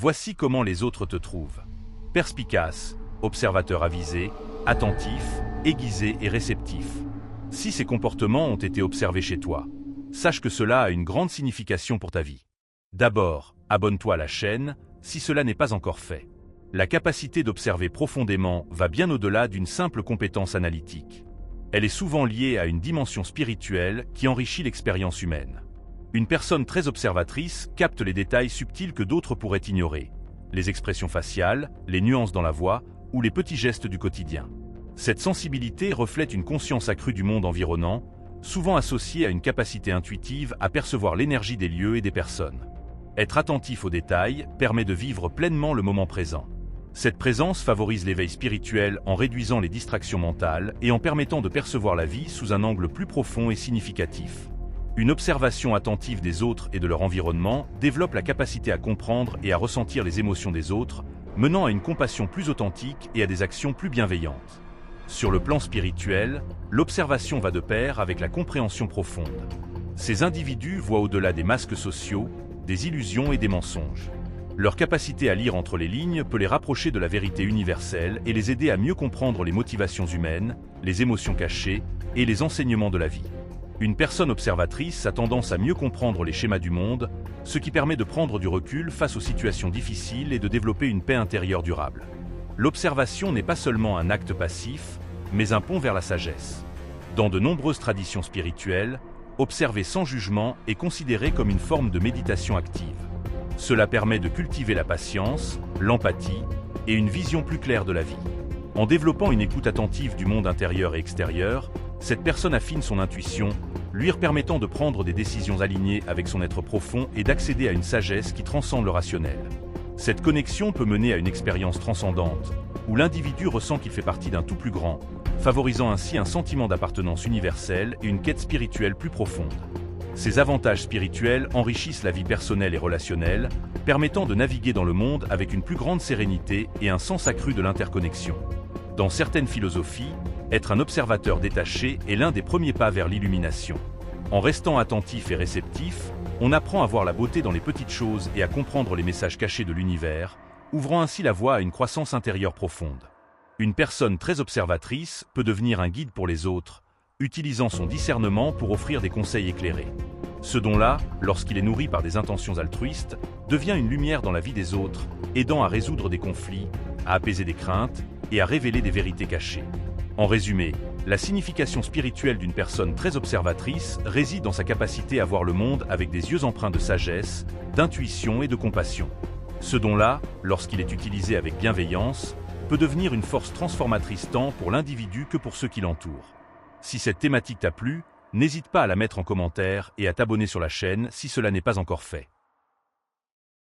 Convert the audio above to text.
Voici comment les autres te trouvent. Perspicace, observateur avisé, attentif, aiguisé et réceptif. Si ces comportements ont été observés chez toi, sache que cela a une grande signification pour ta vie. D'abord, abonne-toi à la chaîne, si cela n'est pas encore fait. La capacité d'observer profondément va bien au-delà d'une simple compétence analytique. Elle est souvent liée à une dimension spirituelle qui enrichit l'expérience humaine. Une personne très observatrice capte les détails subtils que d'autres pourraient ignorer, les expressions faciales, les nuances dans la voix ou les petits gestes du quotidien. Cette sensibilité reflète une conscience accrue du monde environnant, souvent associée à une capacité intuitive à percevoir l'énergie des lieux et des personnes. Être attentif aux détails permet de vivre pleinement le moment présent. Cette présence favorise l'éveil spirituel en réduisant les distractions mentales et en permettant de percevoir la vie sous un angle plus profond et significatif. Une observation attentive des autres et de leur environnement développe la capacité à comprendre et à ressentir les émotions des autres, menant à une compassion plus authentique et à des actions plus bienveillantes. Sur le plan spirituel, l'observation va de pair avec la compréhension profonde. Ces individus voient au-delà des masques sociaux, des illusions et des mensonges. Leur capacité à lire entre les lignes peut les rapprocher de la vérité universelle et les aider à mieux comprendre les motivations humaines, les émotions cachées et les enseignements de la vie. Une personne observatrice a tendance à mieux comprendre les schémas du monde, ce qui permet de prendre du recul face aux situations difficiles et de développer une paix intérieure durable. L'observation n'est pas seulement un acte passif, mais un pont vers la sagesse. Dans de nombreuses traditions spirituelles, observer sans jugement est considéré comme une forme de méditation active. Cela permet de cultiver la patience, l'empathie et une vision plus claire de la vie. En développant une écoute attentive du monde intérieur et extérieur, cette personne affine son intuition, lui permettant de prendre des décisions alignées avec son être profond et d'accéder à une sagesse qui transcende le rationnel. Cette connexion peut mener à une expérience transcendante, où l'individu ressent qu'il fait partie d'un tout plus grand, favorisant ainsi un sentiment d'appartenance universelle et une quête spirituelle plus profonde. Ces avantages spirituels enrichissent la vie personnelle et relationnelle, permettant de naviguer dans le monde avec une plus grande sérénité et un sens accru de l'interconnexion. Dans certaines philosophies, être un observateur détaché est l'un des premiers pas vers l'illumination. En restant attentif et réceptif, on apprend à voir la beauté dans les petites choses et à comprendre les messages cachés de l'univers, ouvrant ainsi la voie à une croissance intérieure profonde. Une personne très observatrice peut devenir un guide pour les autres, utilisant son discernement pour offrir des conseils éclairés. Ce don-là, lorsqu'il est nourri par des intentions altruistes, devient une lumière dans la vie des autres, aidant à résoudre des conflits, à apaiser des craintes et à révéler des vérités cachées. En résumé, la signification spirituelle d'une personne très observatrice réside dans sa capacité à voir le monde avec des yeux empreints de sagesse, d'intuition et de compassion. Ce don-là, lorsqu'il est utilisé avec bienveillance, peut devenir une force transformatrice tant pour l'individu que pour ceux qui l'entourent. Si cette thématique t'a plu, n'hésite pas à la mettre en commentaire et à t'abonner sur la chaîne si cela n'est pas encore fait.